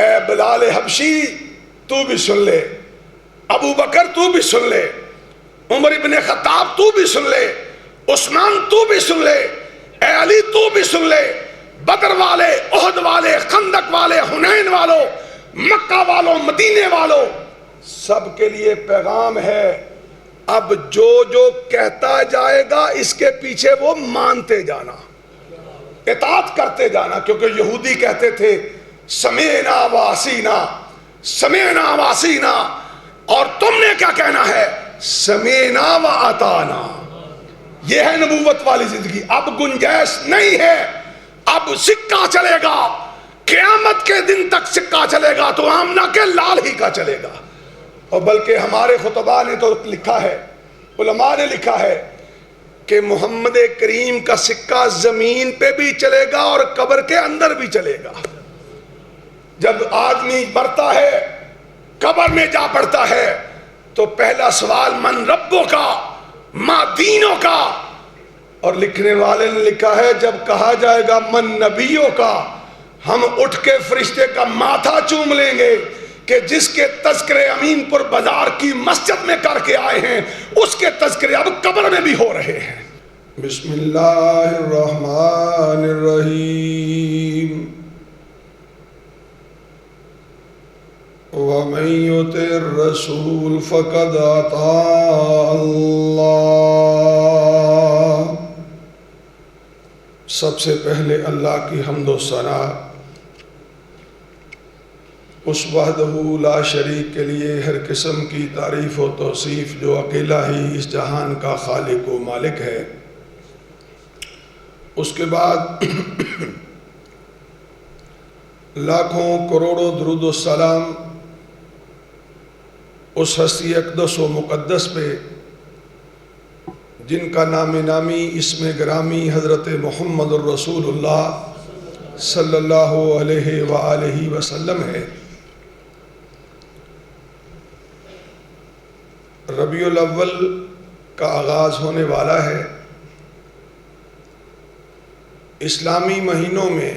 اے بلال حبشی تو بھی سن لے، ابو بکر تو بھی سن لے، عمر ابن خطاب تو بھی سن لے، عثمان تو بھی سن لے، اے علی تو بھی سن لے، بدر والے، احد والے، خندق والے، حنین والوں، مکہ والوں، مدینے والوں، سب کے لیے پیغام ہے۔ اب جو جو کہتا جائے گا اس کے پیچھے وہ مانتے جانا، اطاعت کرتے جانا، کیونکہ یہودی کہتے تھے سمعنا وعصینا، سمعنا وعصینا، اور تم نے کیا کہنا ہے؟ سمعنا واطعنا۔ یہ ہے نبوت والی زندگی۔ اب گنجائش نہیں ہے، اب سکہ چلے گا، قیامت کے دن تک سکہ چلے گا تو آمنہ کے لال ہی کا چلے گا۔ اور بلکہ ہمارے خطباء نے تو لکھا ہے، علماء نے لکھا ہے کہ محمد کریم کا سکہ زمین پہ بھی چلے گا اور قبر کے اندر بھی چلے گا۔ جب آدمی مرتا ہے، قبر میں جا پڑتا ہے، تو پہلا سوال من ربوں کا، ما دینوں کا، اور لکھنے والے نے لکھا ہے جب کہا جائے گا من نبیوں کا، ہم اٹھ کے فرشتے کا ماتھا چوم لیں گے کہ جس کے تذکرے امین پور بازار کی مسجد میں کر کے آئے ہیں اس کے تذکرے اب قبر میں بھی ہو رہے ہیں۔ بسم اللہ الرحمن الرحیم۔ وَمَن يُطِعِ الرَّسُولَ فَقَدْ أَطَاعَ اللَّهَ۔ سب سے پہلے اللہ کی حمد و ثنا اس وحدہ لا شریک کے لیے ہر قسم کی تعریف و توصیف جو اکیلا ہی اس جہان کا خالق و مالک ہے۔ اس کے بعد لاکھوں کروڑوں درود و سلام اس ہستی اقدس و مقدس پہ جن کا نام نامی اسم گرامی حضرت محمد الرسول اللہ صلی اللہ علیہ وآلہ وسلم ہے۔ ربیع الاول کا آغاز ہونے والا ہے۔ اسلامی مہینوں میں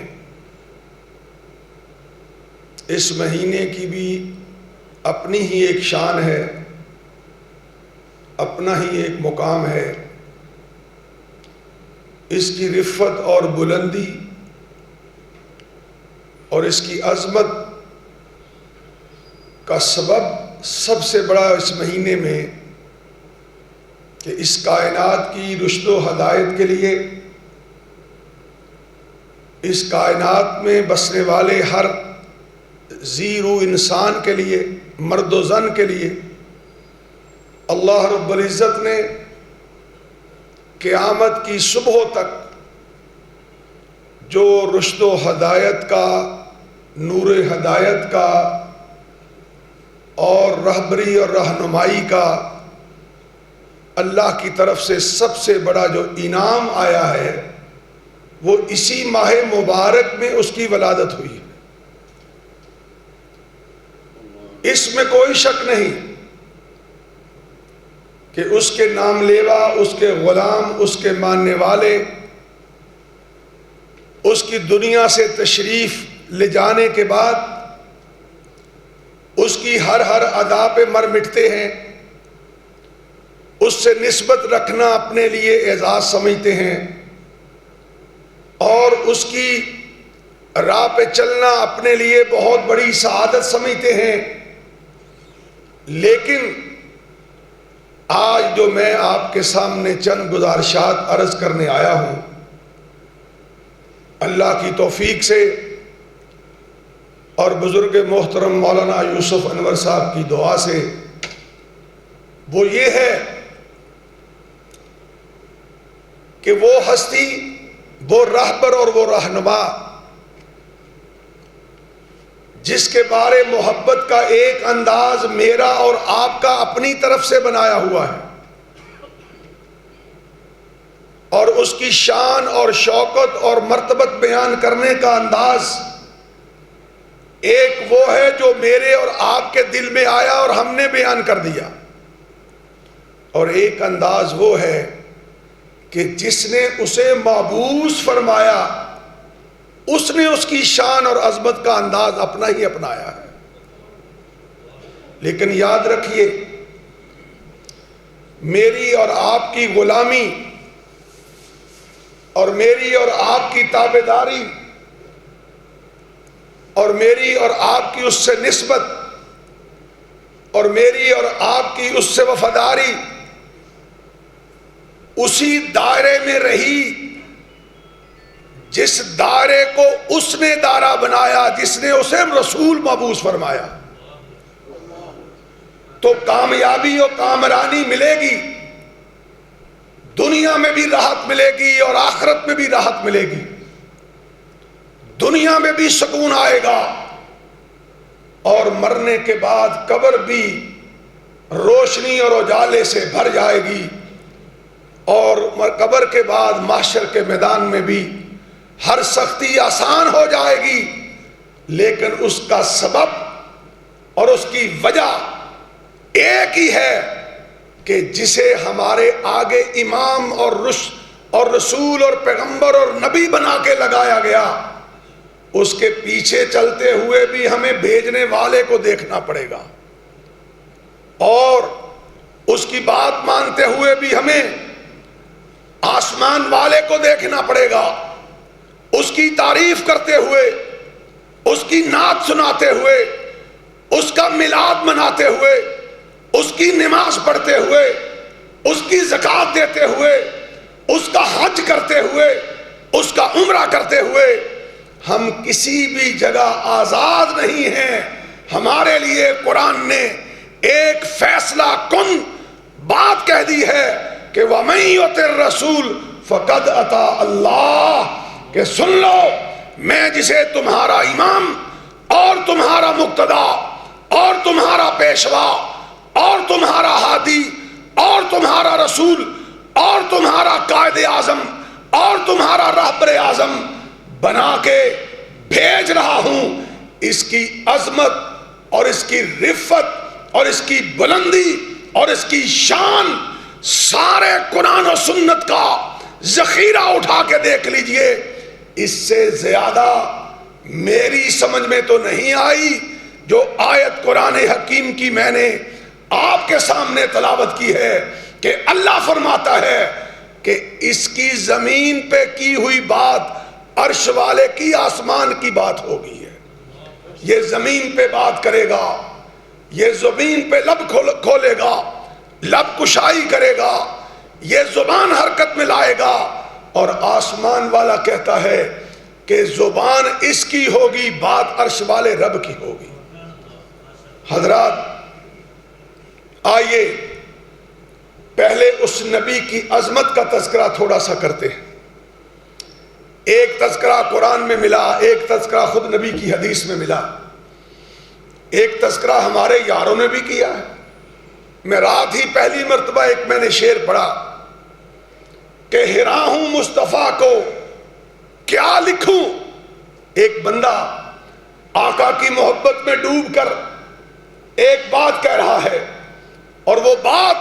اس مہینے کی بھی اپنی ہی ایک شان ہے، اپنا ہی ایک مقام ہے۔ اس کی رفت اور بلندی اور اس کی عظمت کا سبب سب سے بڑا اس مہینے میں کہ اس کائنات کی رشد و ہدایت کے لیے، اس کائنات میں بسنے والے ہر ذی روح انسان کے لیے، مرد و زن کے لیے اللہ رب العزت نے قیامت کی صبح تک جو رشد و ہدایت کا، نور ہدایت کا اور رہبری اور رہنمائی کا اللہ کی طرف سے سب سے بڑا جو انعام آیا ہے وہ اسی ماہ مبارک میں اس کی ولادت ہوئی ہے۔ اس میں کوئی شک نہیں کہ اس کے نام لیوا، اس کے غلام، اس کے ماننے والے اس کی دنیا سے تشریف لے جانے کے بعد اس کی ہر ادا پہ مر مٹتے ہیں، اس سے نسبت رکھنا اپنے لیے اعزاز سمجھتے ہیں، اور اس کی راہ پہ چلنا اپنے لیے بہت بڑی سعادت سمجھتے ہیں۔ لیکن آج جو میں آپ کے سامنے چند گزارشات عرض کرنے آیا ہوں، اللہ کی توفیق سے اور بزرگ محترم مولانا یوسف انور صاحب کی دعا سے، وہ یہ ہے کہ وہ ہستی، وہ رہبر اور وہ رہنما جس کے بارے محبت کا ایک انداز میرا اور آپ کا اپنی طرف سے بنایا ہوا ہے، اور اس کی شان اور شوکت اور مرتبت بیان کرنے کا انداز ایک وہ ہے جو میرے اور آپ کے دل میں آیا اور ہم نے بیان کر دیا، اور ایک انداز وہ ہے کہ جس نے اسے مبعوث فرمایا اس نے اس کی شان اور عظمت کا انداز اپنا ہی اپنایا ہے. لیکن یاد رکھیے، میری اور آپ کی غلامی اور میری اور آپ کی تابعداری اور میری اور آپ کی اس سے نسبت اور میری اور آپ کی اس سے وفاداری اسی دائرے میں رہی جس دائرے کو اس نے دائرہ بنایا جس نے اسے رسول مبعوث فرمایا. تو کامیابی اور کامرانی ملے گی، دنیا میں بھی راحت ملے گی اور آخرت میں بھی راحت ملے گی. دنیا میں بھی سکون آئے گا اور مرنے کے بعد قبر بھی روشنی اور اجالے سے بھر جائے گی، اور قبر کے بعد محشر کے میدان میں بھی ہر سختی آسان ہو جائے گی. لیکن اس کا سبب اور اس کی وجہ ایک ہی ہے کہ جسے ہمارے آگے امام اور رسول اور پیغمبر اور نبی بنا کے لگایا گیا، اس کے پیچھے چلتے ہوئے بھی ہمیں بھیجنے والے کو دیکھنا پڑے گا، اور اس کی بات مانتے ہوئے بھی ہمیں آسمان والے کو دیکھنا پڑے گا. اس کی تعریف کرتے ہوئے، اس کی نعت سناتے ہوئے، اس کا میلاد مناتے ہوئے، اس کی نماز پڑھتے ہوئے، اس کی زکوٰۃ دیتے ہوئے، اس کا حج کرتے ہوئے، اس کا عمرہ کرتے ہوئے ہم کسی بھی جگہ آزاد نہیں ہیں. ہمارے لیے قرآن نے ایک فیصلہ کن بات کہہ دی ہے کہ وَمَن يُطِعِ الرَّسُولَ فَقَدْ أَطَاعَ اللَّهَ، کہ سن لو، میں جسے تمہارا امام اور تمہارا مقتدا اور تمہارا پیشوا اور تمہارا ہادی اور تمہارا رسول اور تمہارا قائد اعظم اور تمہارا رہبر اعظم بنا کے بھیج رہا ہوں، اس کی عظمت اور اس کی رفت اور اس کی بلندی اور اس کی شان سارے قرآن و سنت کا ذخیرہ اٹھا کے دیکھ لیجئے. اس سے زیادہ میری سمجھ میں تو نہیں آئی جو آیت قرآن حکیم کی میں نے آپ کے سامنے تلاوت کی ہے کہ اللہ فرماتا ہے کہ اس کی زمین پہ کی ہوئی بات عرش والے کی آسمان کی بات ہوگی ہے. یہ زمین پہ بات کرے گا، یہ زمین پہ لب کھولے گا، لب کشائی کرے گا، یہ زبان حرکت میں لائے گا، اور آسمان والا کہتا ہے کہ زبان اس کی ہوگی، بات عرش والے رب کی ہوگی. حضرات آئیے پہلے اس نبی کی عظمت کا تذکرہ تھوڑا سا کرتے ہیں. ایک تذکرہ قرآن میں ملا، ایک تذکرہ خود نبی کی حدیث میں ملا، ایک تذکرہ ہمارے یاروں نے بھی کیا ہے. میں رات ہی پہلی مرتبہ ایک میں نے شعر پڑھا کہ ہرا ہوں مصطفیٰ کو کیا لکھوں. ایک بندہ آقا کی محبت میں ڈوب کر ایک بات کہہ رہا ہے، اور وہ بات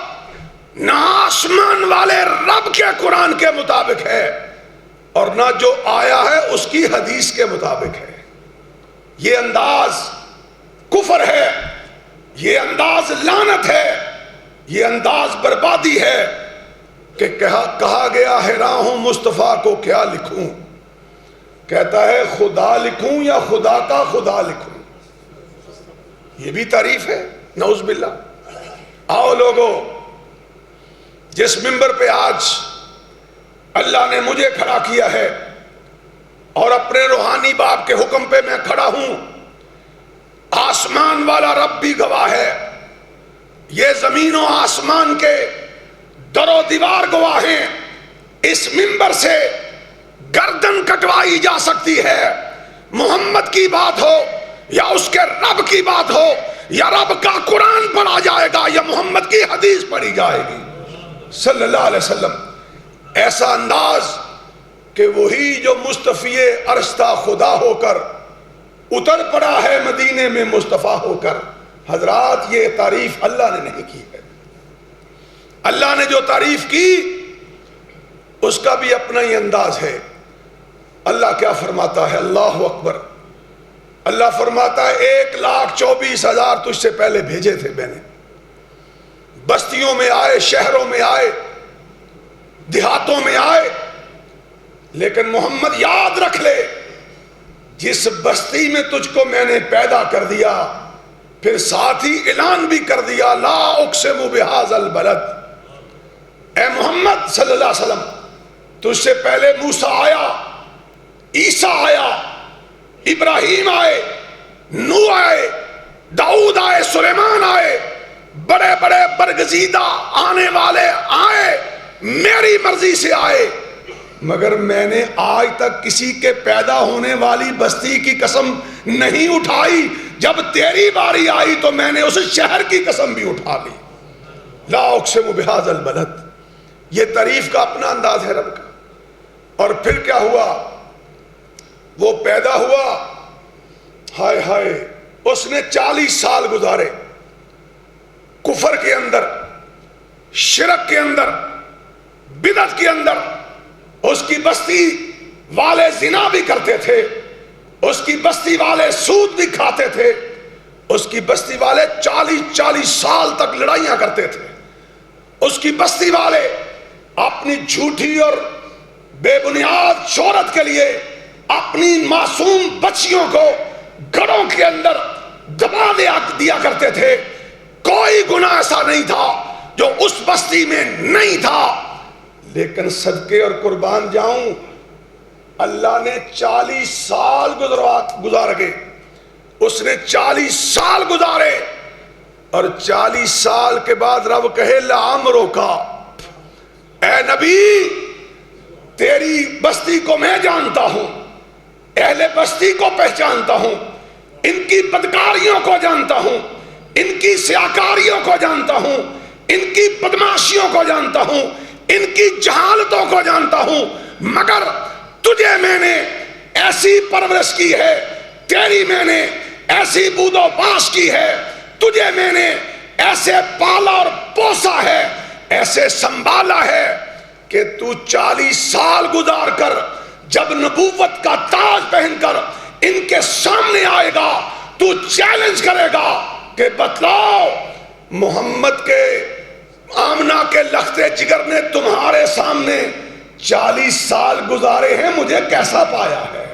نہ آسمان والے رب کے قرآن کے مطابق ہے اور نہ جو آیا ہے اس کی حدیث کے مطابق ہے. یہ انداز کفر ہے، یہ انداز لعنت ہے، یہ انداز بربادی ہے کہ کہا گیا ہے راہوں مصطفیٰ کو کیا لکھوں. کہتا ہے خدا لکھوں یا خدا کا خدا لکھوں. یہ بھی تعریف ہے، نعوذ باللہ. آؤ لوگو، جس منبر پہ آج اللہ نے مجھے کھڑا کیا ہے اور اپنے روحانی باپ کے حکم پہ میں کھڑا ہوں، آسمان والا رب بھی گواہ ہے، یہ زمین و آسمان کے در و دیوار گواہ ہیں. اس منبر سے گردن کٹوائی جا سکتی ہے، محمد کی بات ہو یا اس کے رب کی بات ہو، یا رب کا قرآن پڑھا جائے گا یا محمد کی حدیث پڑھی جائے گی صلی اللہ علیہ وسلم. ایسا انداز کہ وہی جو مصطفی عرش تھا خدا ہو کر اتر پڑا ہے مدینے میں مصطفیٰ ہو کر. حضرات یہ تعریف اللہ نے نہیں کی ہے. اللہ نے جو تعریف کی اس کا بھی اپنا ہی انداز ہے. اللہ کیا فرماتا ہے؟ اللہ اکبر. اللہ فرماتا ہے 1,24,000 تجھ سے پہلے بھیجے تھے میں نے. بستیوں میں آئے، شہروں میں آئے، دیہاتوں میں آئے، لیکن محمد یاد رکھ لے، جس بستی میں تجھ کو میں نے پیدا کر دیا، پھر ساتھ ہی اعلان بھی کر دیا لا اقسم بہذا البلد. اے محمد صلی اللہ علیہ وسلم، تجھ سے پہلے موسیٰ آیا، عیسیٰ آیا، ابراہیم آئے، نوح آئے، داؤد آئے، سلیمان آئے، بڑے بڑے برگزیدہ آنے والے آئے، میری مرضی سے آئے، مگر میں نے آج تک کسی کے پیدا ہونے والی بستی کی قسم نہیں اٹھائی. جب تیری باری آئی تو میں نے اس شہر کی قسم بھی اٹھا لی. لا اقسم بہذا البلد. یہ تعریف کا اپنا انداز ہے رب کا. اور پھر کیا ہوا؟ وہ پیدا ہوا، ہائے ہائے، اس نے 40 سال گزارے کفر کے اندر، شرک کے اندر، بدعت کے اندر. اس کی بستی والے زنا بھی کرتے تھے، اس کی بستی والے سود بھی کھاتے تھے، اس کی بستی والے 40 سال تک لڑائیاں کرتے تھے، اس کی بستی والے اپنی جھوٹی اور بے بنیاد شہرت کے لیے اپنی معصوم بچیوں کو گھروں کے اندر دبا دیا کرتے تھے. کوئی گناہ ایسا نہیں تھا جو اس بستی میں نہیں تھا. لیکن صدقے اور قربان جاؤں، اللہ نے 40 سال گزار گئے. اس نے 40 سال گزارے، اور 40 سال کے بعد رب کہے لعمرو کا، اے نبی تیری بستی کو میں جانتا ہوں، اہل بستی کو پہچانتا ہوں، ان کی بدکاریوں کو جانتا ہوں، ان کی سیاکاریوں کو جانتا ہوں، ان کی بدماشیوں کو جانتا ہوں، ان کی جہالتوں کو جانتا ہوں، مگر تجھے میں نے ایسی پرورش کی ہے، تیری میں نے ایسی بود و باش کی ہے، تجھے میں نے ایسے پالا اور پوسا ہے، ایسے سنبھالا ہے کہ تو 40 سال گزار کر جب نبوت کا تاج پہن کر ان کے سامنے آئے گا تو چیلنج کرے گا کہ بتلاؤ محمد کے آمنہ کے لختے جگر نے تمہارے سامنے 40 سال گزارے ہیں، مجھے کیسا پایا ہے.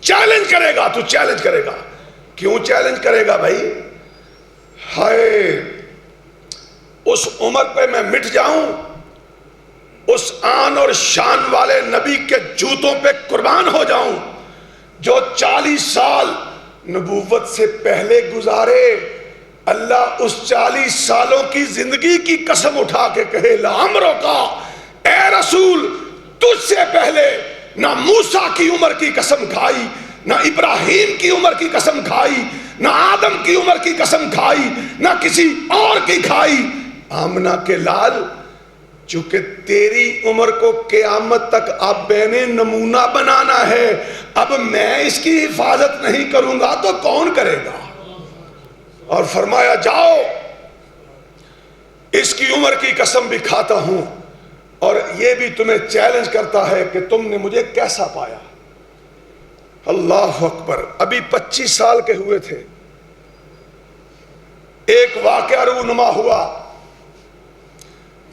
چیلنج کرے گا، تو چیلنج کرے گا. کیوں چیلنج کرے گا بھائی؟ ہائے اس عمر پہ میں مٹ جاؤں، اس آن اور شان والے نبی کے جوتوں پہ قربان ہو جاؤں جو 40 سال نبوت سے پہلے گزارے. اللہ اس 40 سالوں کی زندگی کی قسم اٹھا کے کہے لعمرو کا، اے رسول تجھ سے پہلے نہ موسیٰ کی عمر کی قسم کھائی، نہ ابراہیم کی عمر کی قسم کھائی، نہ آدم کی عمر کی قسم کھائی، نہ کسی اور کی کھائی. آمنہ کے لال، چونکہ تیری عمر کو قیامت تک اب میں نے نمونہ بنانا ہے، اب میں اس کی حفاظت نہیں کروں گا تو کون کرے گا؟ اور فرمایا جاؤ اس کی عمر کی قسم بھی کھاتا ہوں، اور یہ بھی تمہیں چیلنج کرتا ہے کہ تم نے مجھے کیسا پایا. اللہ اکبر. ابھی 25 سال کے ہوئے تھے، ایک واقعہ رونما ہوا.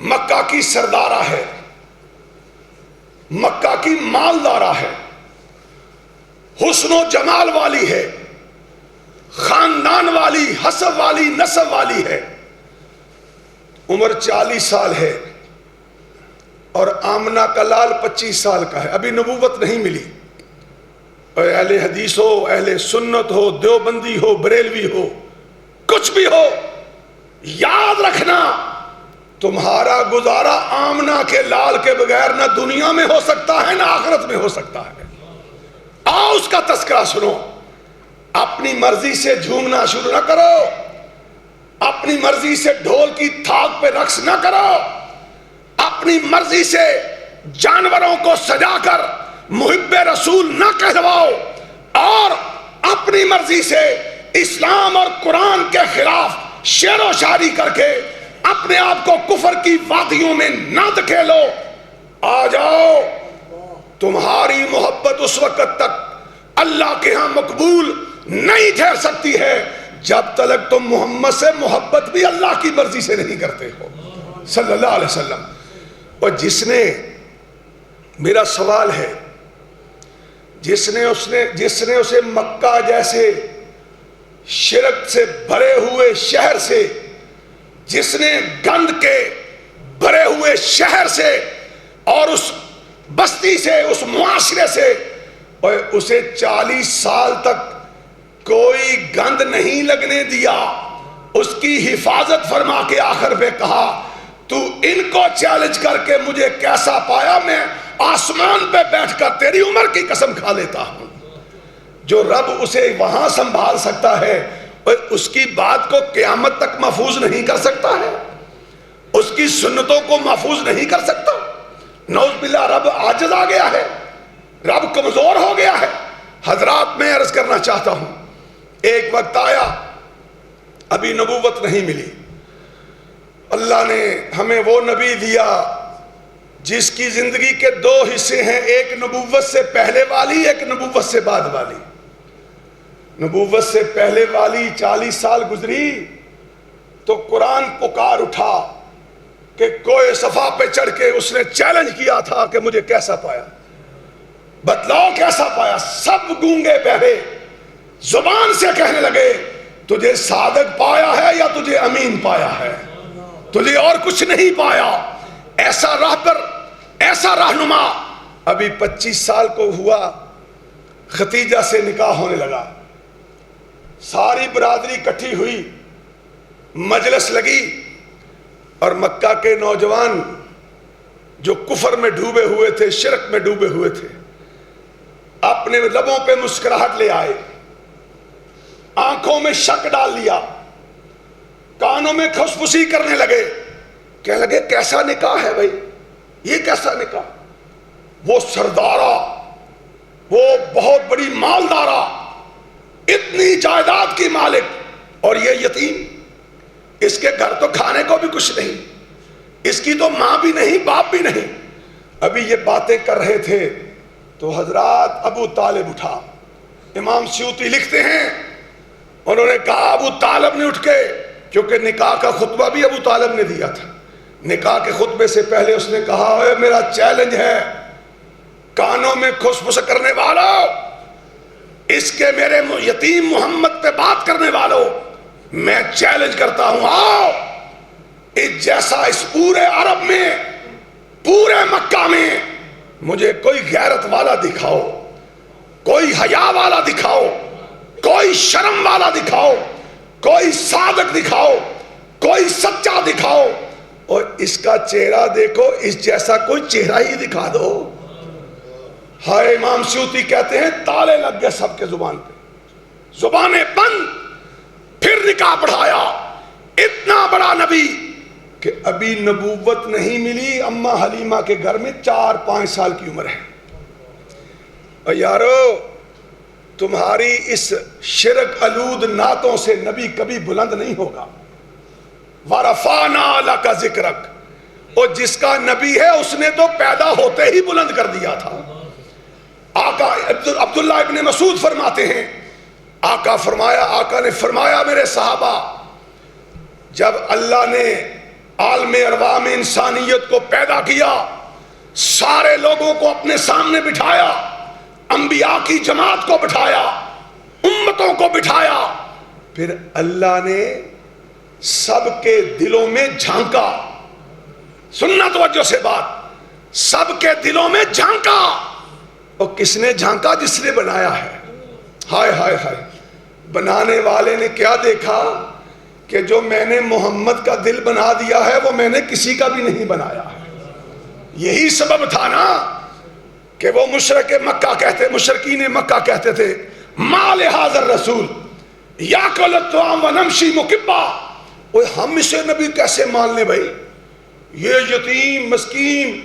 مکہ کی سردارہ ہے، مکہ کی مالدارہ ہے، حسن و جمال والی ہے، خاندان والی، حسب والی، نسب والی ہے. عمر 40 سال ہے اور آمنہ کا لال 25 سال کا ہے. ابھی نبوت نہیں ملی. اور اہل حدیث ہو، اہل سنت ہو، دیوبندی ہو، بریلوی ہو، کچھ بھی ہو، یاد رکھنا تمہارا گزارا آمنہ کے لال کے بغیر نہ دنیا میں ہو سکتا ہے نہ آخرت میں ہو سکتا ہے. آؤ اس کا تذکرہ سنو. اپنی مرضی سے جھومنا شروع نہ کرو، اپنی مرضی سے ڈھول کی تھاک پہ رقص نہ کرو، اپنی مرضی سے جانوروں کو سجا کر محب رسول نہ کہلواؤ، اور اپنی مرضی سے اسلام اور قرآن کے خلاف شعر و شاعری کر کے اپنے آپ کو کفر کی وادیوں میں نہ دھکیلو. آ جاؤ تمہاری محبت اس وقت تک اللہ کے ہاں مقبول نہیں ٹھہر سکتی ہے جب تک تم محمد سے محبت بھی اللہ کی مرضی سے نہیں کرتے ہو صلی اللہ علیہ وسلم. اور جس نے، میرا سوال ہے، جس نے اسے مکہ جیسے شرک سے بھرے ہوئے شہر سے، جس نے گند کے بھرے ہوئے شہر سے اور اس بستی سے، اس معاشرے سے، اور اسے 40 سال تک کوئی گند نہیں لگنے دیا، اس کی حفاظت فرما کے آخر میں کہا تو ان کو چیلنج کر کے مجھے کیسا پایا، میں آسمان پہ بیٹھ کر تیری عمر کی قسم کھا لیتا ہوں. جو رب اسے وہاں سنبھال سکتا ہے اور اس کی بات کو قیامت تک محفوظ نہیں کر سکتا ہے، اس کی سنتوں کو محفوظ نہیں کر سکتا. نعوذ باللہ رب عاجز آ گیا ہے، رب کمزور ہو گیا ہے. حضرات میں عرض کرنا چاہتا ہوں، ایک وقت آیا، ابھی نبوت نہیں ملی، اللہ نے ہمیں وہ نبی دیا جس کی زندگی کے 2 حصے ہیں، ایک نبوت سے پہلے والی، ایک نبوت سے بعد والی. نبوت سے پہلے والی 40 سال گزری تو قرآن پکار اٹھا کہ کوئے صفا پہ چڑھ کے اس نے چیلنج کیا تھا کہ مجھے کیسا پایا، بتلاؤ کیسا پایا. سب گونگے بہرے زبان سے کہنے لگے تجھے صادق پایا ہے یا تجھے امین پایا ہے، تجھے اور کچھ نہیں پایا. ایسا راہبر، ایسا رہنما. ابھی 25 سال کو ہوا، ختیجہ سے نکاح ہونے لگا، ساری برادری اکٹھی ہوئی، مجلس لگی، اور مکہ کے نوجوان جو کفر میں ڈوبے ہوئے تھے، شرک میں ڈوبے ہوئے تھے، اپنے لبوں پہ مسکراہٹ لے آئے، آنکھوں میں شک ڈال لیا، کانوں میں کھسپسی کرنے لگے، کہنے لگے کیسا نکاح ہے بھائی، یہ کیسا نکاح. وہ سردارہ، وہ بہت بڑی مالدارہ، اتنی جائیداد کی مالک، اور یہ یتیم، اس کے گھر تو کھانے کو بھی کچھ نہیں، اس کی تو ماں بھی نہیں، باپ بھی نہیں. ابھی یہ باتیں کر رہے تھے تو حضرات ابو طالب اٹھا. امام سیوطی لکھتے ہیں انہوں نے کہا ابو طالب نے اٹھ کے، کیونکہ نکاح کا خطبہ بھی ابو طالب نے دیا تھا، نکاح کے خطبے سے پہلے اس نے کہا اے میرا چیلنج ہے کانوں میں کھسپس کرنے والوں، اس کے میرے یتیم محمد پہ بات کرنے والوں، میں چیلنج کرتا ہوں، آؤ اس جیسا اس پورے عرب میں، پورے مکہ میں مجھے کوئی غیرت والا دکھاؤ، کوئی حیا والا دکھاؤ، کوئی شرم والا دکھاؤ، کوئی صادق دکھاؤ، کوئی سچا دکھاؤ، اور اس کا چہرہ دیکھو، اس جیسا کوئی چہرہ ہی دکھا دو. ہائے امام سیوطی کہتے ہیں تالے لگ گئے سب کے زبان پہ، زبانیں بند. پھر نکاح پڑھایا. اتنا بڑا نبی کہ ابھی نبوت نہیں ملی، اماں حلیمہ کے گھر میں 4-5 سال کی عمر ہے. اور یارو تمہاری اس شرک آلود نعتوں سے نبی کبھی بلند نہیں ہوگا. وَرَفَعْنَا لَكَ ذِكْرَكَ، اور جس کا نبی ہے اس نے تو پیدا ہوتے ہی بلند کر دیا تھا. آقا عبداللہ ابن مسعود فرماتے ہیں آقا نے فرمایا میرے صحابہ، جب اللہ نے عالم ارواح میں انسانیت کو پیدا کیا، سارے لوگوں کو اپنے سامنے بٹھایا، انبیاء کی جماعت کو بٹھایا، امتوں کو بٹھایا، پھر اللہ نے سب کے دلوں میں جھانکا. سننا توجہ سے بات، سب کے دلوں میں جھانکا. اور کس نے جھانکا؟ جس نے بنایا ہے. ہائے ہائے ہائے، بنانے والے نے کیا دیکھا کہ جو میں نے محمد کا دل بنا دیا ہے وہ میں نے کسی کا بھی نہیں بنایا ہے. یہی سبب تھا نا کہ وہ مشرکین مکہ کہتے تھے ما لہذا الرسول یاکل الطعام ونمشی مکبا، ہم اسے نبی کیسے مان لیں بھائی، یہ یتیم مسکین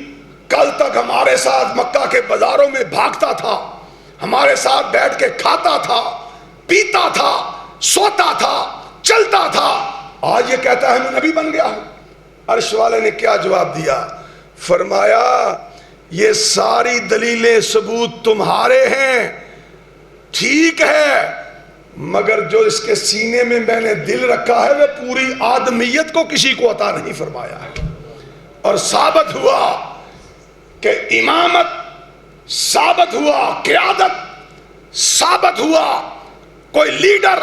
کل تک ہمارے ساتھ مکہ کے بازاروں میں بھاگتا تھا، ہمارے ساتھ بیٹھ کے کھاتا تھا، پیتا تھا، سوتا تھا، چلتا تھا، آج یہ کہتا ہے میں نبی بن گیا ہوں. عرش والے نے کیا جواب دیا؟ فرمایا یہ ساری دلیلیں ثبوت تمہارے ہیں، ٹھیک ہے، مگر جو اس کے سینے میں میں نے دل رکھا ہے وہ پوری آدمیت کو کسی کو عطا نہیں فرمایا ہے۔ اور ثابت ہوا کہ امامت، ثابت ہوا قیادت، ثابت ہوا کوئی لیڈر،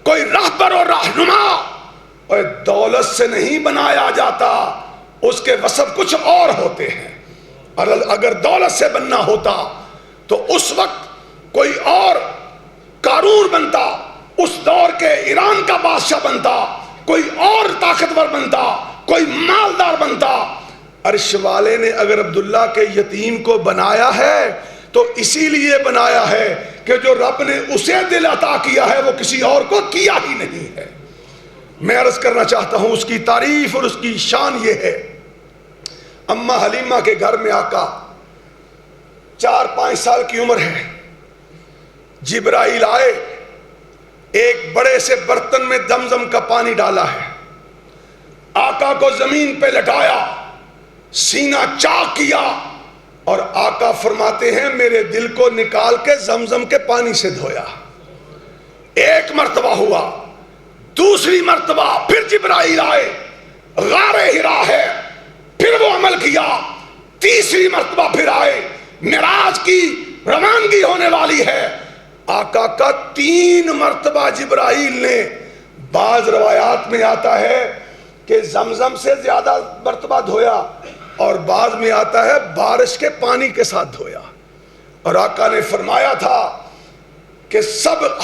کوئی رہبر اور رہنما اور دولت سے نہیں بنایا جاتا، اس کے وصف کچھ اور ہوتے ہیں۔ اور اگر دولت سے بننا ہوتا تو اس وقت کوئی اور قارون بنتا، اس دور کے ایران کا بادشاہ بنتا، کوئی اور طاقتور بنتا، کوئی مالدار بنتا۔ عرش والے نے اگر عبداللہ کے یتیم کو بنایا ہے تو اسی لیے بنایا ہے کہ جو رب نے اسے دل عطا کیا ہے وہ کسی اور کو کیا ہی نہیں ہے۔ میں عرض کرنا چاہتا ہوں اس کی تعریف اور اس کی شان یہ ہے، اماں حلیمہ کے گھر میں آقا 4-5 سال کی عمر ہے، جبرائیل آئے، ایک بڑے سے برتن میں زمزم کا پانی ڈالا ہے، آقا کو زمین پہ لٹایا، سینہ چاک کیا، اور آقا فرماتے ہیں میرے دل کو نکال کے زمزم کے پانی سے دھویا۔ ایک مرتبہ ہوا، دوسری مرتبہ پھر جبرائیل آئے، غار ہرا ہے، پھر وہ عمل کیا، تیسری مرتبہ پھر آئے، معراج کی روانگی ہونے والی ہے، آقا کا 3 مرتبہ جبرائیل نے، بعض روایات میں آتا ہے کہ زمزم سے زیادہ مرتبہ دھویا، اور بعض میں آتا ہے بارش کے پانی کے ساتھ دھویا۔ اور آقا نے فرمایا تھا کہ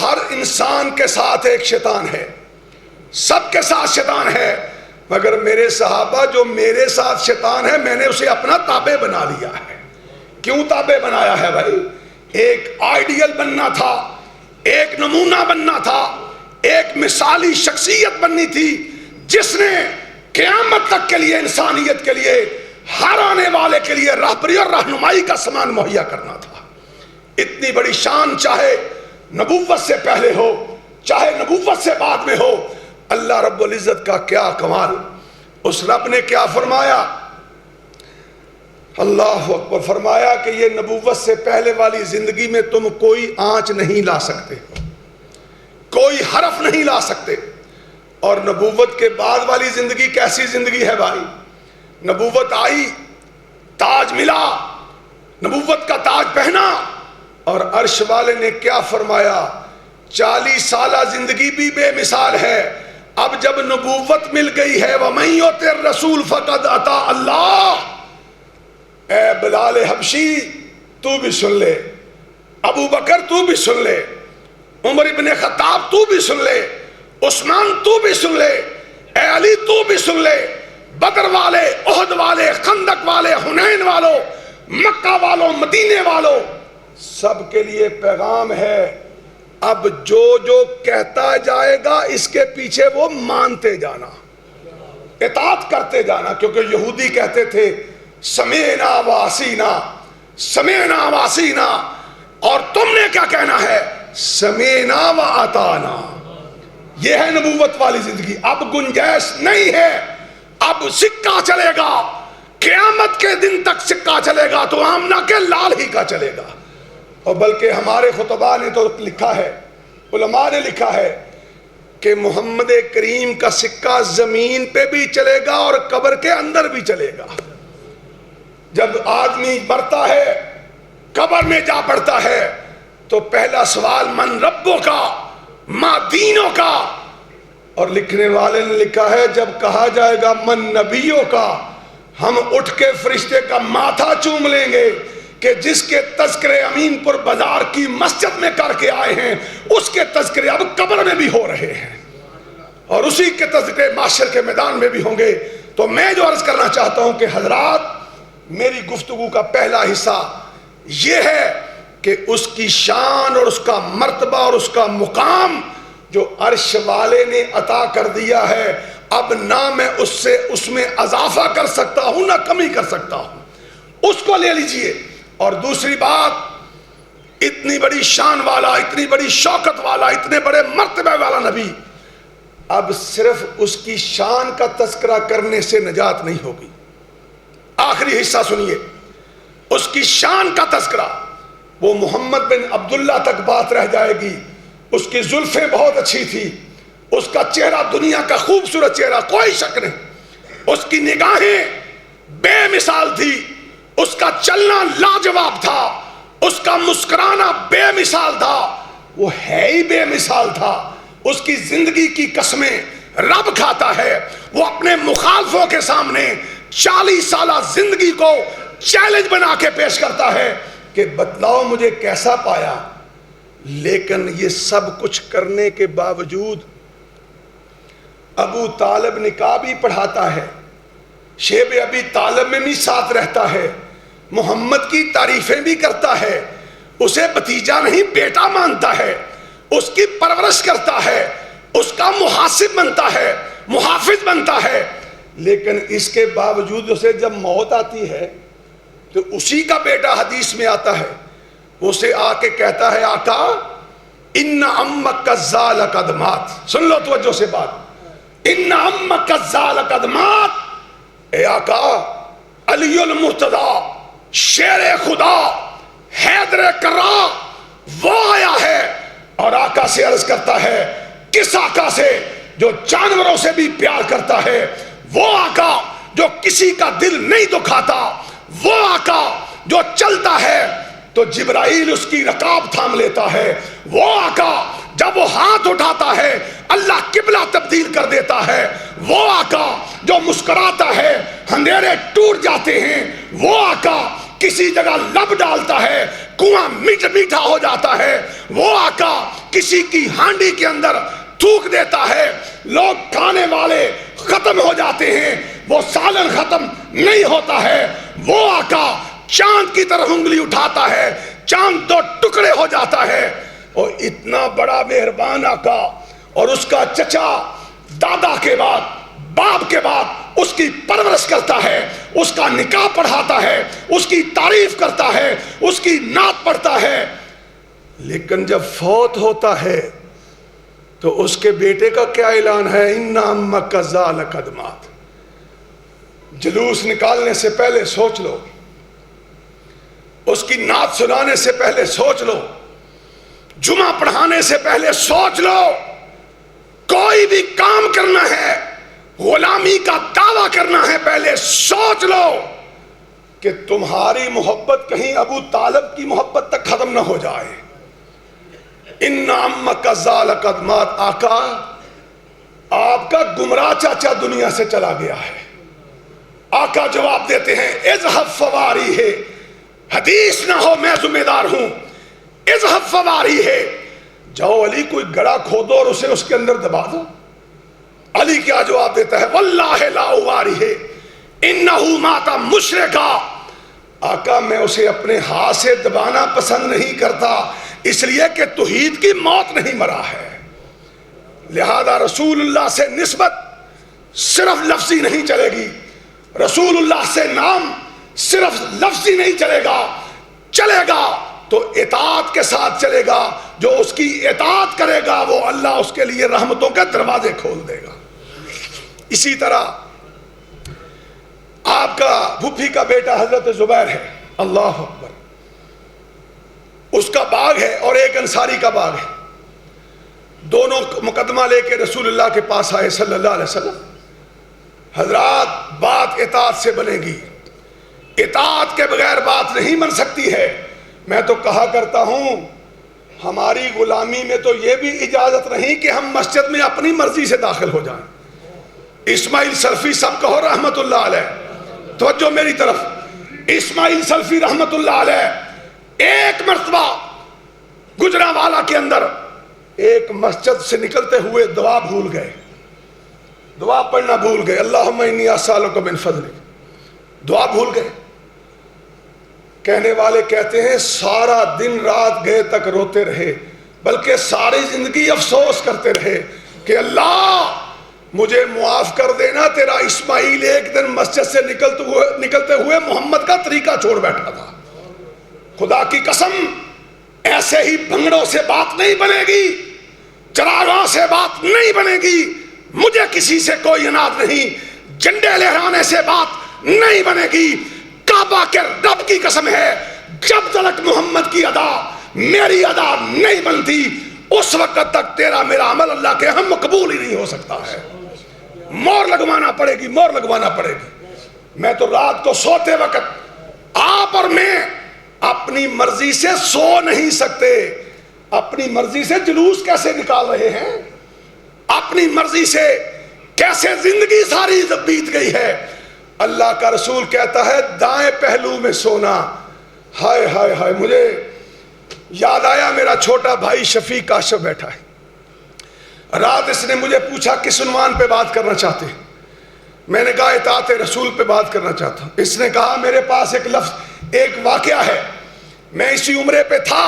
ہر انسان کے ساتھ ایک شیطان ہے، سب کے ساتھ شیطان ہے، مگر میرے صحابہ جو میرے ساتھ شیطان ہے میں نے اسے اپنا تابع بنا لیا ہے۔ کیوں تابع بنایا ہے بھائی؟ ایک آئیڈیل بننا تھا، ایک نمونہ بننا تھا، ایک مثالی شخصیت بننی تھی جس نے قیامت تک کے لیے، انسانیت کے لیے، ہر آنے والے کے لیے رہبری اور رہنمائی کا سامان مہیا کرنا تھا۔ اتنی بڑی شان چاہے نبوت سے پہلے ہو چاہے نبوت سے بعد میں ہو، اللہ رب العزت کا کیا کمال۔ اس رب نے کیا فرمایا؟ اللہ اکبر، فرمایا کہ یہ نبوت سے پہلے والی زندگی میں تم کوئی آنچ نہیں لا سکتے، کوئی حرف نہیں لا سکتے۔ اور نبوت کے بعد والی زندگی کیسی زندگی ہے بھائی؟ نبوت آئی، تاج ملا، نبوت کا تاج پہنا، اور عرش والے نے کیا فرمایا؟ 40 سالہ زندگی بھی بے مثال ہے، اب جب نبوت مل گئی ہے وَمَن يُطِعِ الرَّسُولَ فَقَدْ أَطَاعَ اللَّهَ۔ اے بلال حبشی تو بھی سن لے، ابو بکر تو بھی سن لے، عمر ابن خطاب تو بھی سن لے، عثمان تو بھی سن لے، اے علی تو بھی سن لے، بدر والے، احد والے، خندق والے، حنین والوں، مکہ والوں، مدینے والوں، سب کے لیے پیغام ہے، اب جو جو کہتا جائے گا اس کے پیچھے وہ مانتے جانا، اطاعت کرتے جانا۔ کیونکہ یہودی کہتے تھے سمعنا وعصینا، سمعنا وعصینا، اور تم نے کیا کہنا ہے؟ سمعنا واطعنا۔ یہ ہے نبوت والی زندگی۔ اب گنجائش نہیں ہے، اب سکہ چلے گا، قیامت کے دن تک سکہ چلے گا تو آمنہ کے لال ہی کا چلے گا۔ اور بلکہ ہمارے خطباء نے تو لکھا ہے، علماء نے لکھا ہے کہ محمد کریم کا سکہ زمین پہ بھی چلے گا اور قبر کے اندر بھی چلے گا۔ جب آدمی مرتا ہے، قبر میں جا پڑتا ہے، تو پہلا سوال من ربوں کا، ما دینوں کا، اور لکھنے والے نے لکھا ہے جب کہا جائے گا من نبیوں کا، ہم اٹھ کے فرشتے کا ماتھا چوم لیں گے کہ جس کے تذکرے امین پور بازار کی مسجد میں کر کے آئے ہیں اس کے تذکرے اب قبر میں بھی ہو رہے ہیں، اور اسی کے تذکرے معاشر کے میدان میں بھی ہوں گے۔ تو میں جو عرض کرنا چاہتا ہوں کہ حضرات، میری گفتگو کا پہلا حصہ یہ ہے کہ اس کی شان اور اس کا مرتبہ اور اس کا مقام جو عرش والے نے عطا کر دیا ہے، اب نہ میں اس میں اضافہ کر سکتا ہوں نہ کمی کر سکتا ہوں، اس کو لے لیجئے۔ اور دوسری بات، اتنی بڑی شان والا، اتنی بڑی شوکت والا، اتنے بڑے مرتبہ والا نبی، اب صرف اس کی شان کا تذکرہ کرنے سے نجات نہیں ہوگی۔ آخری حصہ سنیے، اس کی شان کا تذکرہ، وہ محمد بن عبداللہ تک بات رہ جائے گی. اس کی زلفیں بہت اچھی تھی، اس کا چہرہ دنیا کا خوبصورت چہرہ، کوئی شک نہیں. اس کی نگاہیں بے مثال تھی، اس کا چلنا لاجواب تھا، اس کا مسکرانا بے مثال تھا. وہ ہے ہی بے مثال تھا. اس کی زندگی کی قسمیں رب کھاتا ہے. وہ اپنے مخالفوں کے سامنے 40 سالہ زندگی کو چیلنج بنا کے پیش کرتا ہے کہ بتلاؤ مجھے کیسا پایا. لیکن یہ سب کچھ کرنے کے باوجود ابو طالب نکاح بھی پڑھاتا ہے، شیب ابی طالب میں بھی ساتھ رہتا ہے، محمد کی تعریفیں بھی کرتا ہے، اسے بھتیجا نہیں بیٹا مانتا ہے، اس کی پرورش کرتا ہے، اس کا محاسب بنتا ہے، محافظ بنتا ہے. لیکن اس کے باوجود اسے جب موت آتی ہے تو اسی کا بیٹا حدیث میں آتا ہے، اسے آ کے کہتا ہے آقا ان امک کذال قدمات. سن لو توجہ سے بات. ان امک کذال قدمات، اے آقا علی المرتضی شیر خدا حیدر کرا وہ آیا ہے. اور آقا سے عرض کرتا ہے، کس آقا سے؟ جو جانوروں سے بھی پیار کرتا ہے، وہ آقا جو کسی کا دل نہیں دکھاتا، وہ آقا جو چلتا ہے تو جبرائیل اس کی رکاب تھام لیتا ہے، وہ آقا جب وہ ہاتھ اٹھاتا ہے اللہ قبلہ تبدیل کر دیتا ہے، وہ آقا جو مسکراتا ہے اندھیرے ٹوٹ جاتے ہیں، وہ آقا کسی جگہ لب ڈالتا ہے کنواں میٹھا ہو جاتا ہے، وہ آقا کسی کی ہانڈی کے اندر تھوک دیتا ہے لوگ کھانے والے ختم ہو جاتے ہیں، وہ سالن ختم نہیں ہوتا ہے، وہ آقا چاند کی طرف انگلی اٹھاتا ہے چاند 2 ٹکڑے ہو جاتا ہے. اور اتنا بڑا مہربان آقا، اور اس کا چچا دادا کے بعد باپ کے بعد اس کی پرورش کرتا ہے، اس کا نکاح پڑھاتا ہے، اس کی تعریف کرتا ہے، اس کی نعت پڑھتا ہے. لیکن جب فوت ہوتا ہے تو اس کے بیٹے کا کیا اعلان ہے؟ ان امک کذال قدمات. جلوس نکالنے سے پہلے سوچ لو، اس کی نعت سنانے سے پہلے سوچ لو، جمعہ پڑھانے سے پہلے سوچ لو، کوئی بھی کام کرنا ہے، غلامی کا دعویٰ کرنا ہے، پہلے سوچ لو کہ تمہاری محبت کہیں ابو طالب کی محبت تک ختم نہ ہو جائے. ان امک کذال قدمات. آقا آپ کا گمراہ چاچا دنیا سے چلا گیا ہے. آقا جواب دیتے ہیں اذهب فواری ہے، حدیث نہ ہو میں ذمہ دار ہوں، اذهب فواری ہے، جاؤ علی کوئی گڑھا کھودو اور اسے اس کے اندر دبا دو. علی کیا جواب دیتا ہے؟ واللہ لا اواری ہے انہ مات مشرکا. آقا میں اسے اپنے ہاتھ سے دبانا پسند نہیں کرتا، اس لیے کہ توحید کی موت نہیں مرا ہے. لہذا رسول اللہ سے نسبت صرف لفظی نہیں چلے گی، رسول اللہ سے نام صرف لفظی نہیں چلے گا، چلے گا تو اطاعت کے ساتھ چلے گا. جو اس کی اطاعت کرے گا وہ اللہ اس کے لیے رحمتوں کے دروازے کھول دے گا. اسی طرح آپ کا پھوپھی کا بیٹا حضرت زبیر ہے، اللہ اکبر، اس کا باغ ہے اور ایک انصاری کا باغ ہے. دونوں مقدمہ لے کے رسول اللہ کے پاس آئے صلی اللہ علیہ وسلم. حضرات بات اطاعت سے بنے گی، اطاعت کے بغیر بات نہیں بن سکتی ہے. میں تو کہا کرتا ہوں ہماری غلامی میں تو یہ بھی اجازت نہیں کہ ہم مسجد میں اپنی مرضی سے داخل ہو جائیں. اسماعیل سلفی سب کہو رحمت اللہ علیہ، توجہ میری طرف. اسماعیل سلفی رحمت اللہ علیہ ایک مرتبہ گجرانوالہ کے اندر ایک مسجد سے نکلتے ہوئے دعا بھول گئے، دعا پڑھنا بھول گئے، اللہم انی اسالک من فضلک، دعا بھول گئے. کہنے والے کہتے ہیں سارا دن رات گئے تک روتے رہے، بلکہ ساری زندگی افسوس کرتے رہے کہ اللہ مجھے معاف کر دینا، تیرا اسماعیل ایک دن مسجد سے نکلتے ہوئے محمد کا طریقہ چھوڑ بیٹھا تھا. خدا کی قسم ایسے ہی بھنگڑوں سے بات نہیں بنے گی، چراغاں سے بات نہیں بنے گی، مجھے کسی سے کوئی اناد نہیں، جھنڈے لہرانے سے بات نہیں بنے گی، کعبہ کے رب کی قسم ہے، جب تک محمد کی ادا میری ادا نہیں بنتی اس وقت تک تیرا میرا عمل اللہ کے ہم قبول ہی نہیں ہو سکتا ہے۔ مور لگوانا پڑے گی، مور لگوانا پڑے گی۔ میں تو رات کو سوتے وقت آپ اور میں اپنی مرضی سے سو نہیں سکتے۔ اپنی مرضی سے جلوس کیسے نکال رہے ہیں، اپنی مرضی سے کیسے زندگی ساری بیت گئی ہے۔ اللہ کا رسول کہتا ہے دائیں پہلو میں سونا۔ ہائے ہائے ہائے، مجھے یاد آیا میرا چھوٹا بھائی شفیق کاشف بیٹھا ہے۔ رات اس نے مجھے پوچھا کس عنوان پہ بات کرنا چاہتے ہیں؟ میں نے کہا اطاعت رسول پہ بات کرنا چاہتا ہوں۔ اس نے کہا میرے پاس ایک لفظ، ایک واقعہ ہے، میں اسی عمرے پہ تھا،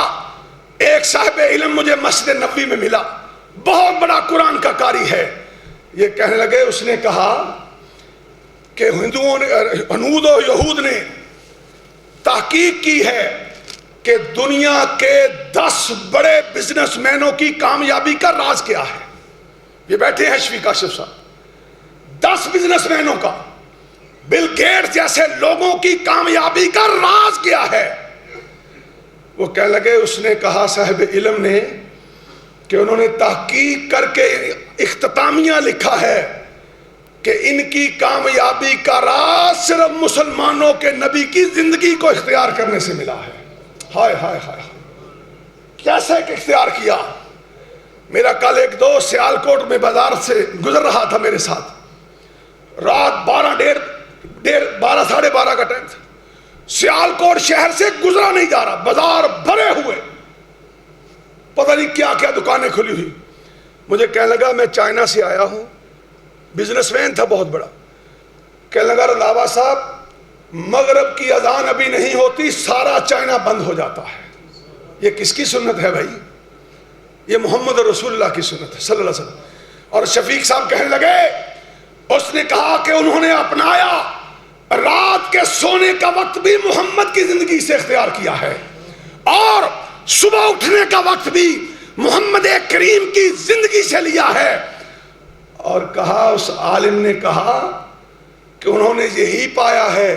ایک صاحب علم مجھے مسجد نبوی میں ملا، بہت بڑا قرآن کا قاری ہے۔ یہ کہنے لگے، اس نے کہا کہ ہندوؤں نے، ہنود و یہود نے تحقیق کی ہے کہ دنیا کے 10 بڑے بزنس مینوں کی کامیابی کا راز کیا ہے۔ یہ بیٹھے ہیں شفیق کاشف صاحب، 10 بزنس مینوں کا، بل گیٹس جیسے لوگوں کی کامیابی کا راز کیا ہے؟ وہ کہنے لگے، اس نے کہا صاحب علم نے کہ انہوں نے تحقیق کر کے اختتامیہ لکھا ہے کہ ان کی کامیابی کا راز صرف مسلمانوں کے نبی کی زندگی کو اختیار کرنے سے ملا ہے۔ ہائے ہائے ہائے، کیسے اختیار کیا؟ میرا کل ایک دوست سیالکوٹ میں بازار سے گزر رہا تھا میرے ساتھ، رات 12 ساڑھے 12 کا ٹائم تھا، سیالکوٹ شہر سے گزرا نہیں جا رہا، بازار بھرے ہوئے، پتہ نہیں کیا کیا دکانیں کھلی ہوئی۔ مجھے کہنے لگا میں چائنا سے آیا ہوں، بزنس مین تھا بہت بڑا، کہنے لگا رضاوا صاحب مغرب کی اذان ابھی نہیں ہوتی سارا چائنا بند ہو جاتا ہے۔ یہ کس کی سنت ہے بھائی؟ یہ محمد رسول اللہ کی سنت ہے صلی اللہ علیہ وسلم۔ اور شفیق صاحب کہنے لگے، اس نے کہا کہ انہوں نے اپنایا رات کے سونے کا وقت بھی محمد کی زندگی سے اختیار کیا ہے، اور صبح اٹھنے کا وقت بھی محمد کریم کی زندگی سے لیا ہے۔ اور کہا، اس عالم نے کہا کہ انہوں نے یہی پایا ہے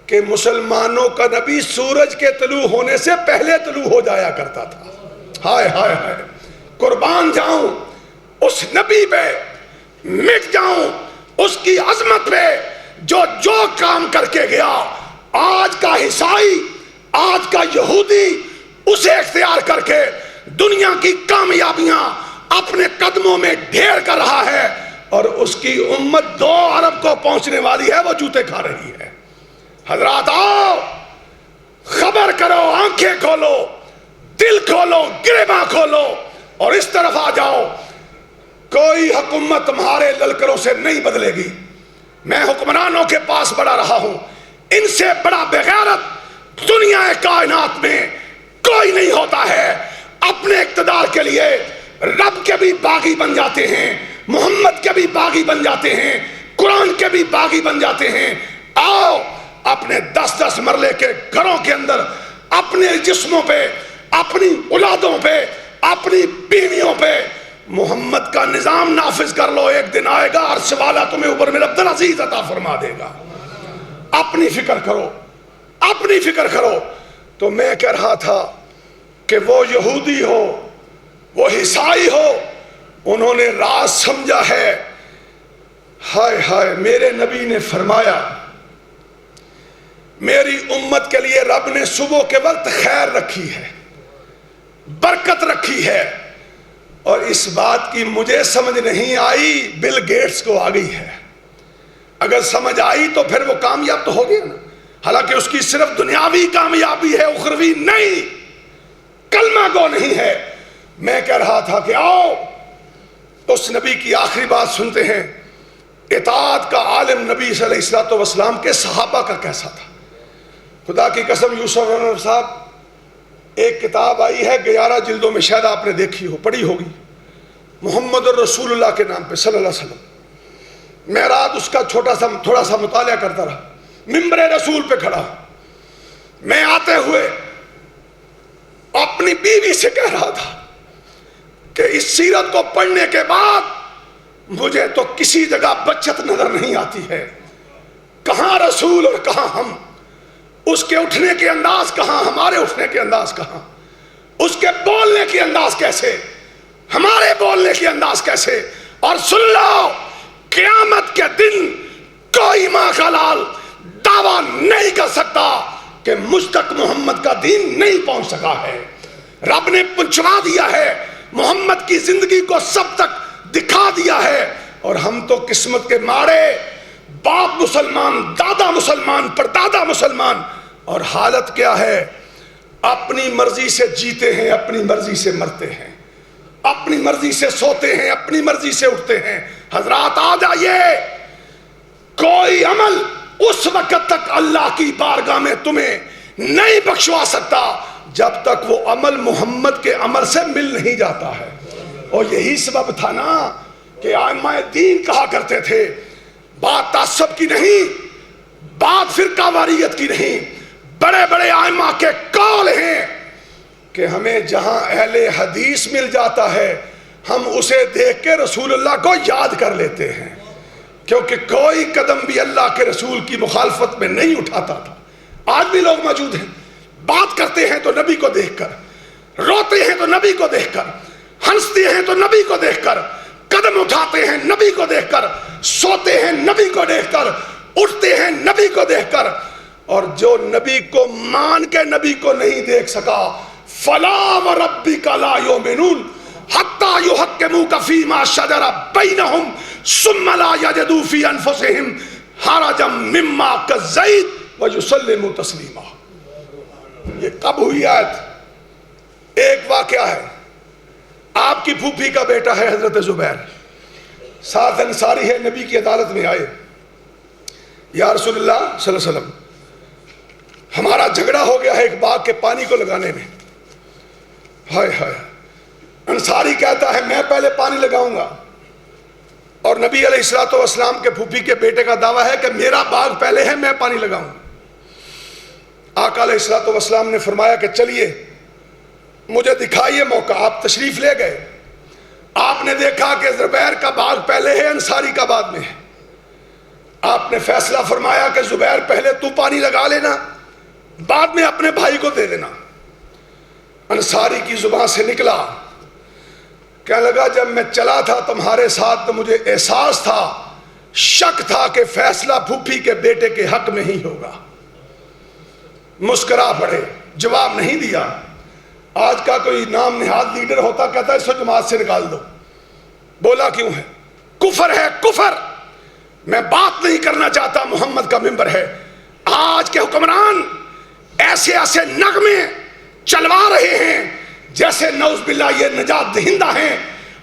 کہ مسلمانوں کا نبی سورج کے طلوع ہونے سے پہلے طلوع ہو جایا کرتا تھا۔ ہائے ہائے ہائے، قربان جاؤں اس نبی پہ، مٹ جاؤں اس کی عظمت پہ جو کام کر کے گیا۔ آج کا عیسائی، آج کا یہودی اسے اختیار کر کے دنیا کی کامیابیاں اپنے قدموں میں ڈھیر کر رہا ہے، اور اس کی امت 2 ارب کو پہنچنے والی ہے، وہ جوتے کھا رہی ہے۔ حضرات آؤ، خبر کرو، آنکھیں کھولو، دل کھولو، گریباں کھولو اور اس طرف آ جاؤ۔ کوئی حکومت تمہارے للکروں سے نہیں بدلے گی۔ میں حکمرانوں کے پاس بڑا رہا ہوں، ان سے بڑا بغیرت دنیا کائنات میں کوئی نہیں ہوتا ہے۔ اپنے اقتدار کے لیے رب کے بھی باغی بن جاتے ہیں، محمد کے بھی باغی بن جاتے ہیں، قرآن کے بھی باغی بن جاتے ہیں۔ آؤ اپنے 10 مرلے کے گھروں کے اندر اپنے جسموں پہ، اپنی اولادوں پہ، اپنی بیویوں پہ محمد کا نظام نافذ کر لو۔ ایک دن آئے گا عرش والا تمہیں اوپر میں عبدالعزیز عطا فرما دے گا۔ اپنی فکر کرو، اپنی فکر کرو۔ تو میں کہہ رہا تھا کہ وہ یہودی ہو، وہ عیسائی ہو، انہوں نے راز سمجھا ہے۔ ہائے ہائے، میرے نبی نے فرمایا میری امت کے لیے رب نے صبح کے وقت خیر رکھی ہے، برکت رکھی ہے، اور اس بات کی مجھے سمجھ نہیں آئی، بل گیٹس کو آ گئی ہے۔ اگر سمجھ آئی تو پھر وہ کامیاب تو ہو گیا نا، حالانکہ اس کی صرف دنیاوی کامیابی ہے، اخروی نہیں، کلمہ گو نہیں ہے۔ میں کہہ رہا تھا کہ آؤ اس نبی کی آخری بات سنتے ہیں۔ اطاعت کا عالم نبی صلی اللہ علیہ وسلم کے صحابہ کا کیسا تھا؟ خدا کی قسم یوسف انور صاحب، ایک کتاب آئی ہے 11 جلدوں میں، شاید آپ نے دیکھی ہو، پڑھی ہوگی، محمد الرسول اللہ کے نام پہ صلی اللہ علیہ وسلم۔ میں رات اس کا تھوڑا سا مطالعہ کرتا رہا، ممبر رسول پہ کھڑا، میں آتے ہوئے اپنی بیوی سے کہہ رہا تھا کہ اس سیرت کو پڑھنے کے بعد مجھے تو کسی جگہ بچت نظر نہیں آتی ہے، کہاں رسول اور کہاں ہم۔ اس کے اٹھنے کے انداز کہاں، ہمارے اٹھنے کے انداز کہاں؟ اس کے بولنے کے انداز کیسے، ہمارے بولنے کے انداز کیسے؟ اور سن لو، قیامت کے دن کوئی ماں کا لال دعویٰ نہیں کر سکتا کہ مجھ تک محمد کا دین نہیں پہنچ سکا ہے۔ رب نے پہنچوا دیا ہے، محمد کی زندگی کو سب تک دکھا دیا ہے، اور ہم تو قسمت کے مارے باپ مسلمان، دادا مسلمان، پردادا مسلمان، اور حالت کیا ہے؟ اپنی مرضی سے جیتے ہیں، اپنی مرضی سے مرتے ہیں، اپنی مرضی سے سوتے ہیں، اپنی مرضی سے اٹھتے ہیں۔ حضرات آ جائیے، کوئی عمل اس وقت تک اللہ کی بارگاہ میں تمہیں نہیں بخشوا سکتا جب تک وہ عمل محمد کے عمل سے مل نہیں جاتا ہے۔ اور یہی سبب تھا نا کہ ائمہ دین کہا کرتے تھے، بات تعصب کی نہیں، بات فرقہ واریت کی نہیں، بڑے بڑے ائمہ کے قول ہیں کہ ہمیں جہاں اہل حدیث مل جاتا ہے ہم اسے دیکھ کے رسول اللہ کو یاد کر لیتے ہیں، کیونکہ کوئی قدم بھی اللہ کے رسول کی مخالفت میں نہیں اٹھاتا تھا۔ آج بھی لوگ موجود ہیں، بات کرتے ہیں تو نبی کو دیکھ کر، روتے ہیں تو نبی کو دیکھ کر، ہنستے ہیں تو نبی کو دیکھ کر، قدم اٹھاتے ہیں نبی کو دیکھ کر، سوتے ہیں نبی کو دیکھ کر، اٹھتے ہیں نبی کو دیکھ کر۔ اور جو نبی کو مان کے نبی کو نہیں دیکھ سکا، فلا وربک لا یؤمنون حتی یحکموک فیما شجر بینہم ثم لا یجدوا فی انفسہم حرجا مما قضیت ویسلموا تسلیما۔ یہ کب ہوئی آیت؟ ایک واقعہ ہے، آپ کی پھوپھی کا بیٹا ہے حضرت زبیر، ساتھ انصاری ہے، نبی کی عدالت میں آئے، یا رسول اللہ صلی اللہ علیہ وسلم ہمارا جھگڑا ہو گیا ہے ایک باغ کے پانی کو لگانے میں۔ ہائے ہائے، انصاری کہتا ہے میں پہلے پانی لگاؤں گا، اور نبی علیہ الصلوۃ والسلام کے پھوپھی کے بیٹے کا دعویٰ ہے کہ میرا باغ پہلے ہے، میں پانی لگاؤں گا۔ آقا علیہ الصلوۃ والسلام نے فرمایا کہ چلیے مجھے دکھائیے موقع۔ آپ تشریف لے گئے، آپ نے دیکھا کہ زبیر کا باغ پہلے ہے، انصاری کا بعد میں ہے۔ آپ نے فیصلہ فرمایا کہ زبیر پہلے تو پانی لگا لینا، بعد میں اپنے بھائی کو دے دینا۔ انصاری کی زبان سے نکلا، کہنے لگا جب میں چلا تھا تمہارے ساتھ تو مجھے احساس تھا، شک تھا کہ فیصلہ پھوپھی کے بیٹے کے حق میں ہی ہوگا۔ مسکرا پڑے، جواب نہیں دیا۔ آج کا کوئی نام نہاد لیڈر ہوتا کہتا ہے اس کو جماعت سے نکال دو۔ بولا کیوں ہے؟ کفر ہے، کفر۔ میں بات نہیں کرنا چاہتا، محمد کا ممبر ہے۔ آج کے حکمران ایسے ایسے نغمے چلوا رہے ہیں جیسے نعوذ باللہ یہ نجات دہندہ ہیں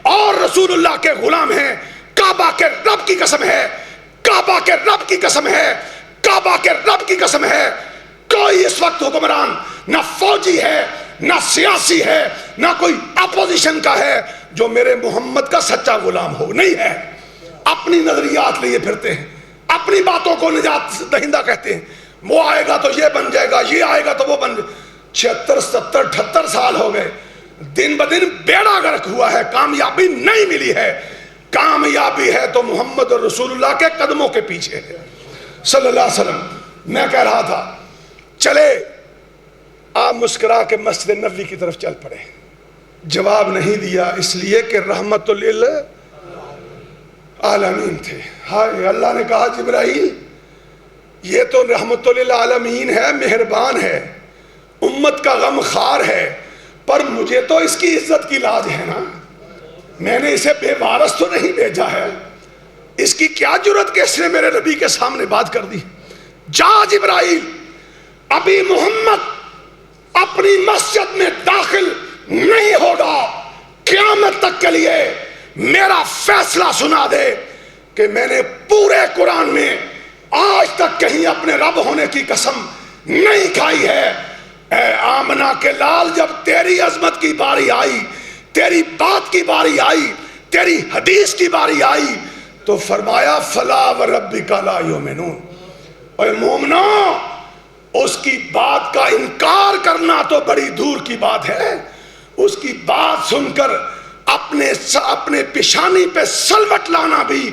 اور رسول اللہ کے غلام ہیں۔ کعبہ کے رب کی قسم ہے، کعبہ کے رب کی قسم ہے، کعبہ کے رب کی قسم ہے، کوئی اس وقت حکمران نہ فوجی ہے، نہ سیاسی ہے، نہ کوئی اپوزیشن کا ہے جو میرے محمد کا سچا غلام ہو، نہیں ہے۔ اپنی نظریات لیے پھرتے ہیں، اپنی باتوں کو نجات دہندہ کہتے ہیں۔ وہ آئے گا تو یہ بن جائے گا، یہ آئے گا تو وہ بن جائے گا۔ 76 77 78 سال ہو گئے، دن بدن بیڑا گرک ہوا ہے، کامیابی نہیں ملی ہے۔ کامیابی ہے تو محمد اور رسول اللہ کے قدموں کے پیچھے ہے صلی اللہ علیہ وسلم۔ میں کہہ رہا تھا چلے، آپ مسکرا کے مسجد نبوی کی طرف چل پڑے۔ جواب نہیں دیا، اس لیے کہ رحمت للعالمین تھے۔ ہائے، اللہ نے کہا جبرائیل یہ تو رحمت للعالمین ہے، مہربان ہے، امت کا غم خار ہے، پر مجھے تو اس کی عزت کی لاج ہے نا، میں نے اسے بے وارث تو نہیں بھیجا ہے، اس کی کیا جرت کہ اس نے میرے نبی کے سامنے بات کر دی۔ جا جبرائیل، ابھی محمد اپنی مسجد میں داخل نہیں ہوگا، قیامت تک کے لیے میرا فیصلہ سنا دے کہ میں نے پورے قرآن میں آج تک کہیں اپنے رب ہونے کی قسم نہیں کھائی ہے۔ اے آمنہ کے لال، جب تیری عظمت کی باری آئی، تیری بات کی باری آئی، تیری حدیث کی باری آئی تو فرمایا فلا وربک لا یؤمنون۔ اے مومنو، اس کی بات کا انکار کرنا تو بڑی دور کی بات ہے، اس کی بات سن کر اپنے پیشانی پہ سلوٹ لانا بھی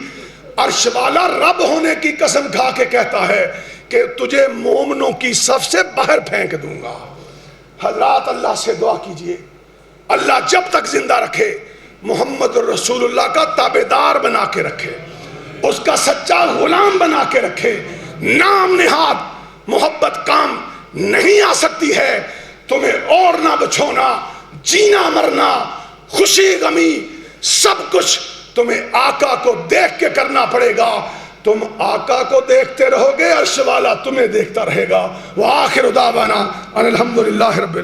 عرش والا رب ہونے کی قسم کھا کے کہتا ہے کہ تجھے مومنوں کی صف سے باہر پھینک دوں گا۔ حضرات اللہ سے دعا کیجئے اللہ جب تک زندہ رکھے محمد الرسول اللہ کا تابعدار بنا کے رکھے، اس کا سچا غلام بنا کے رکھے۔ نام نہاد محبت کام نہیں آ سکتی ہے، تمہیں اور نہ بچھونا، جینا مرنا، خوشی غمی سب کچھ تمہیں آقا کو دیکھ کے کرنا پڑے گا۔ تم آقا کو دیکھتے رہو گے، عرش والا تمہیں دیکھتا رہے گا۔ وآخر دعوانا ان الحمدللہ رب العالمین۔